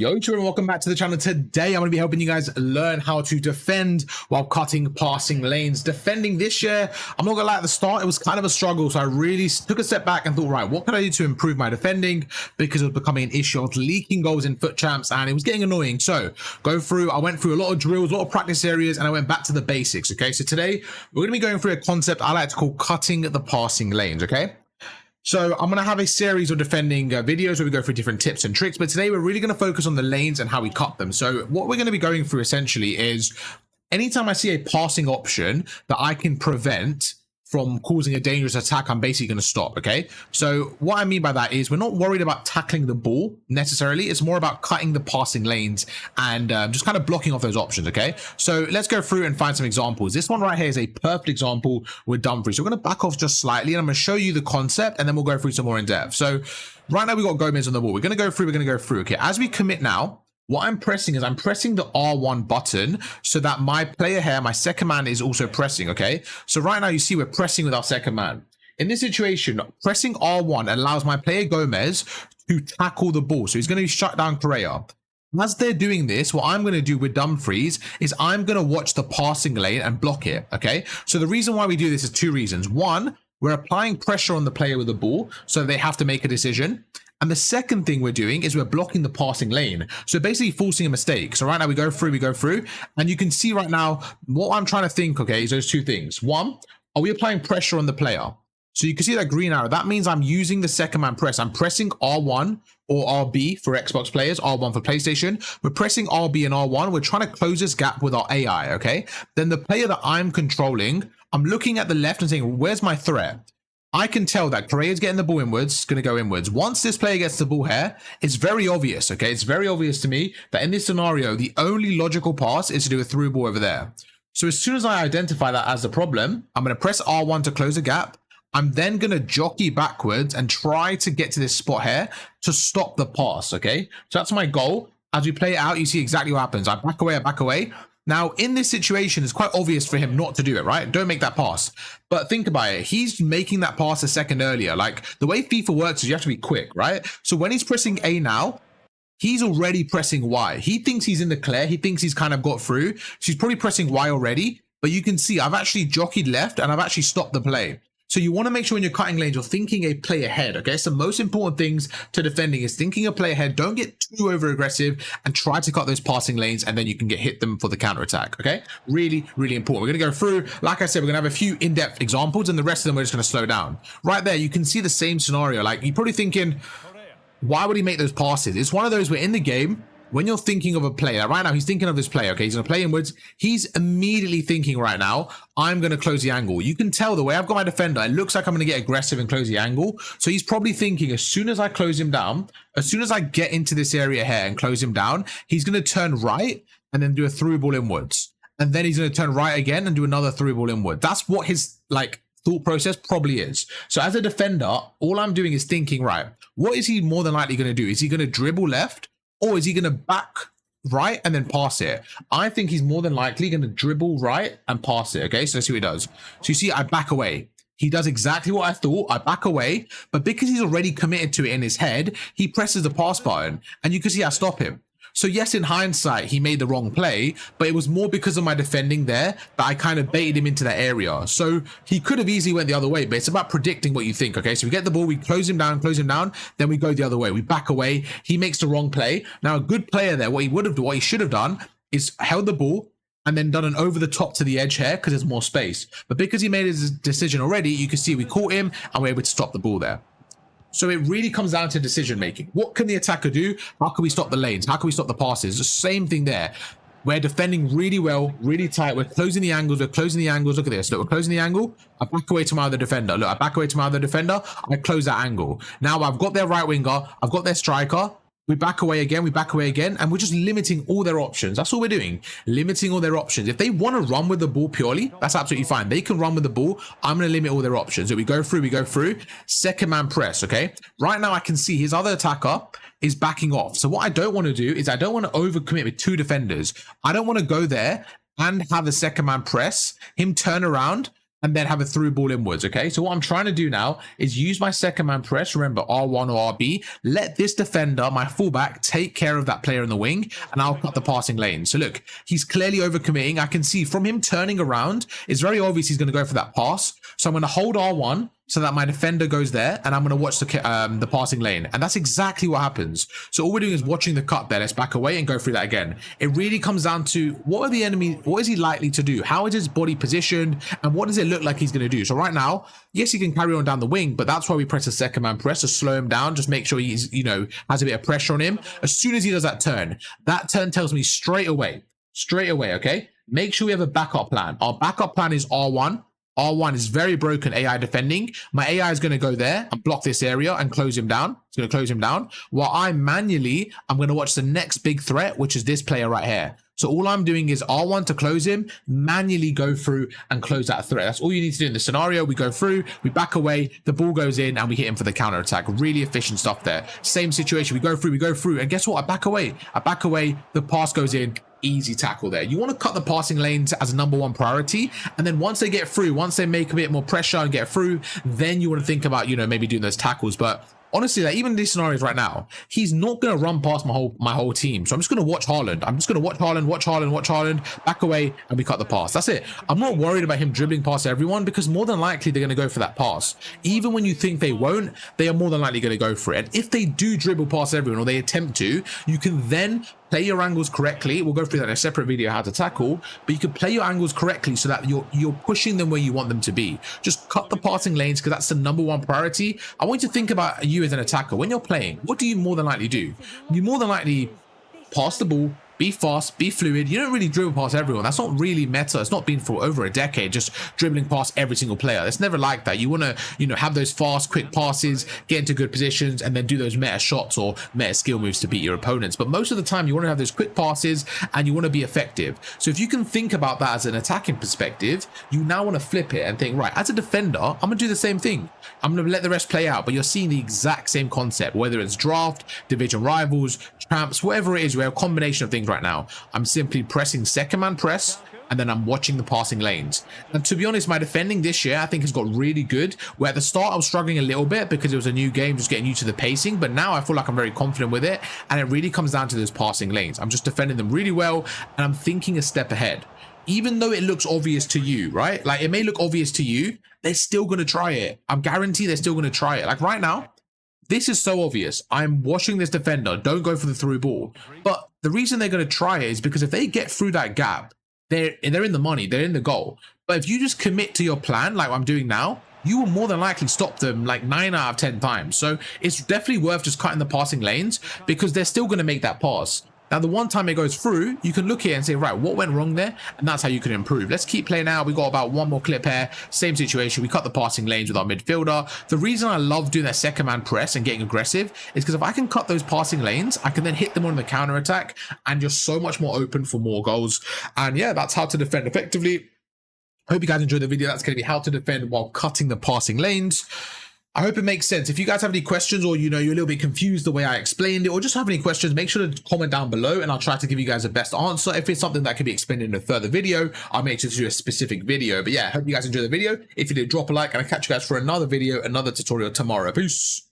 Yo, children, welcome back to the channel. Today, I'm going to be helping you guys learn how to defend while cutting passing lanes. Defending this year, I'm not going to lie, at the start, it was kind of a struggle. So I really took a step back and thought, right, what can I do to improve my defending? Because it was becoming an issue. I was leaking goals in FUT Champs and it was getting annoying. So I went through a lot of drills, a lot of practice areas, and I went back to the basics. Okay, so today we're going to be going through a concept I like to call cutting the passing lanes. Okay. So I'm going to have a series of defending videos where we go through different tips and tricks, but today we're really going to focus on the lanes and how we cut them. So what we're going to be going through essentially is anytime I see a passing option that I can prevent from causing a dangerous attack, I'm basically going to stop. Okay, so what I mean by that is we're not worried about tackling the ball necessarily. It's more about cutting the passing lanes and just kind of blocking off those options. Okay, so let's go through and find some examples. This one right here is a perfect example with Dumfries. So we're going to back off just slightly and I'm going to show you the concept and then we'll go through some more in depth. So right now we've got Gomez on the ball. We're going to go through. Okay, as we commit now, what I'm pressing is I'm pressing the R1 button so that my player here, my second man, is also pressing. Okay, so right now you see we're pressing with our second man. In this situation, pressing R1 allows my player Gomez to tackle the ball. So he's going to shut down Correa. As they're doing this, what I'm going to do with Dumfries is I'm going to watch the passing lane and block it. Okay, so the reason why we do this is two reasons. One, we're applying pressure on the player with the ball, so they have to make a decision. And the second thing we're doing is we're blocking the passing lane. So basically forcing a mistake. So right now we go through, and you can see right now what I'm trying to think, okay, is those two things. One, are we applying pressure on the player? So you can see that green arrow. That means I'm using the second man press. I'm pressing R1 or RB for Xbox players, R1 for PlayStation. We're pressing RB and R1. We're trying to close this gap with our AI, okay? Then the player that I'm controlling, I'm looking at the left and saying, where's my threat? I can tell that Correa's getting the ball inwards, it's going to go inwards. Once this player gets the ball here, it's very obvious, okay? It's very obvious to me that in this scenario, the only logical pass is to do a through ball over there. So as soon as I identify that as the problem, I'm going to press R1 to close the gap. I'm then going to jockey backwards and try to get to this spot here to stop the pass, okay? So that's my goal. As we play it out, you see exactly what happens. I back away. Now, in this situation, it's quite obvious for him not to do it, right? Don't make that pass. But think about it. He's making that pass a second earlier. Like, the way FIFA works is you have to be quick, right? So when he's pressing A now, he's already pressing Y. He thinks he's in the clear. He thinks he's kind of got through. So he's probably pressing Y already. But you can see I've actually jockeyed left and I've actually stopped the play. So you want to make sure when you're cutting lanes, you're thinking a play ahead, okay? So most important things to defending is thinking a play ahead. Don't get too over aggressive and try to cut those passing lanes and then you can hit them for the counter attack, okay? Really, really important. We're going to go through, like I said, we're going to have a few in-depth examples and the rest of them we're just going to slow down. Right there, you can see the same scenario. Like you're probably thinking, why would he make those passes? It's one of those where in the game, when you're thinking of a player, right now he's thinking of this player, okay? He's going to play inwards. He's immediately thinking right now, I'm going to close the angle. You can tell the way I've got my defender, it looks like I'm going to get aggressive and close the angle. So he's probably thinking as soon as I close him down, as soon as I get into this area here and close him down, he's going to turn right and then do a through ball inwards. And then he's going to turn right again and do another through ball inward. That's what his thought process probably is. So as a defender, all I'm doing is thinking, right, what is he more than likely going to do? Is he going to dribble left? Or is he going to back right and then pass it? I think he's more than likely going to dribble right and pass it. Okay, so let's see what he does. So you see, I back away. He does exactly what I thought. I back away, but because he's already committed to it in his head, he presses the pass button and you can see I stop him. So yes, in hindsight, he made the wrong play, but it was more because of my defending there that I kind of baited him into that area. So he could have easily went the other way, but it's about predicting what you think. Okay, so we get the ball, we close him down, then we go the other way. We back away. He makes the wrong play. Now, a good player there, what he should have done is held the ball and then done an over the top to the edge here because there's more space. But because he made his decision already, you can see we caught him and we're able to stop the ball there. So it really comes down to decision making. What can the attacker do? How can we stop the lanes? How can we stop the passes? The same thing there. We're defending really well, really tight. We're closing the angles. Look at this. Look, we're closing the angle. I back away to my other defender. Look, I back away to my other defender. I close that angle. Now I've got their right winger. I've got their striker. We back away again, and we're just limiting all their options. That's all we're doing, limiting all their options. If they want to run with the ball purely, that's absolutely fine. They can run with the ball. I'm going to limit all their options. So we go through, second man press, okay? Right now I can see his other attacker is backing off. So what I don't want to do is I don't want to overcommit with two defenders. I don't want to go there and have the second man press, him turn around, and then have a through ball inwards. Okay, so what I'm trying to do now is use my second man press, remember R1 or RB, let this defender, my fullback, take care of that player in the wing, and I'll cut the passing lane. So look, he's clearly overcommitting. I can see from him turning around, it's very obvious he's going to go for that pass. So I'm going to hold R1 so that my defender goes there, and I'm going to watch the passing lane. And that's exactly what happens. So all we're doing is watching the cut there. Let's back away and go through that again. It really comes down to what are the enemy, what is he likely to do? How is his body positioned? And what does it look like he's going to do? So right now, yes, he can carry on down the wing, but that's why we press the second man press to slow him down. Just make sure he's, you know, has a bit of pressure on him. As soon as he does that turn tells me straight away, okay? Make sure we have a backup plan. Our backup plan is R1. R1 is very broken AI defending. My AI is going to go there and block this area and close him down. It's going to close him down. While I'm going to watch the next big threat, which is this player right here. So all I'm doing is R1 to close him, manually go through and close that threat. That's all you need to do in this scenario. We go through, we back away, the ball goes in, and we hit him for the counter attack. Really efficient stuff there. Same situation. We go through, and guess what? I back away, the pass goes in. Easy tackle there. You want to cut the passing lanes as a #1 priority, and then once they get through, once they make a bit more pressure and get through, then you want to think about, you know, maybe doing those tackles. But honestly, like even in these scenarios right now, he's not going to run past my whole team. So I'm just going to watch Haaland. Watch Haaland, back away, and we cut the pass. That's it. I'm not worried about him dribbling past everyone, because more than likely they're going to go for that pass. Even when you think they won't, they are more than likely going to go for it. And if they do dribble past everyone, or they attempt to, you can then play your angles correctly. We'll go through that in a separate video, how to tackle, but you can play your angles correctly so that you're pushing them where you want them to be. Just cut the passing lanes, because that's the #1 priority. I want you to think about you as an attacker. When you're playing, what do you more than likely do? You more than likely pass the ball, be fast, be fluid. You don't really dribble past everyone. That's not really meta. It's not been for over a decade, just dribbling past every single player. It's never like that. You want to, you know, have those fast, quick passes, get into good positions, and then do those meta shots or meta skill moves to beat your opponents. But most of the time, you want to have those quick passes and you want to be effective. So if you can think about that as an attacking perspective, you now want to flip it and think, right, as a defender, I'm going to do the same thing. I'm going to let the rest play out, but you're seeing the exact same concept, whether it's draft, division rivals, champs, whatever it is. We have a combination of things right now. I'm simply pressing second man press, and then I'm watching the passing lanes. And to be honest, my defending this year, I think, has got really good. Where at the start I was struggling a little bit because it was a new game, just getting used to the pacing, but now I feel like I'm very confident with it, and it really comes down to those passing lanes. I'm just defending them really well, and I'm thinking a step ahead. Even though it looks obvious to you, right? Like, it may look obvious to you, they're still going to try it. I'm guaranteed they're still going to try it. Like right now, this is so obvious. I'm watching this defender. Don't go for the through ball. But the reason they're going to try it is because if they get through that gap, they're in the money. They're in the goal. But if you just commit to your plan, like I'm doing now, you will more than likely stop them like 9 out of 10 times. So it's definitely worth just cutting the passing lanes, because they're still going to make that pass. Now, the one time it goes through, you can look here and say, right, what went wrong there? And that's how you can improve. Let's keep playing out. We got about one more clip here. Same situation. We cut the passing lanes with our midfielder. The reason I love doing that second man press and getting aggressive is because if I can cut those passing lanes, I can then hit them on the counter attack, and you're so much more open for more goals. And yeah, that's how to defend effectively. I hope you guys enjoyed the video. That's going to be how to defend while cutting the passing lanes. I hope it makes sense. If you guys have any questions, or you're a little bit confused the way I explained it, or just have any questions, make sure to comment down below and I'll try to give you guys the best answer. If it's something that can be explained in a further video, I'll make sure to do a specific video. But yeah, I hope you guys enjoy the video. If you did, drop a like, and I'll catch you guys for another video, another tutorial tomorrow. Peace.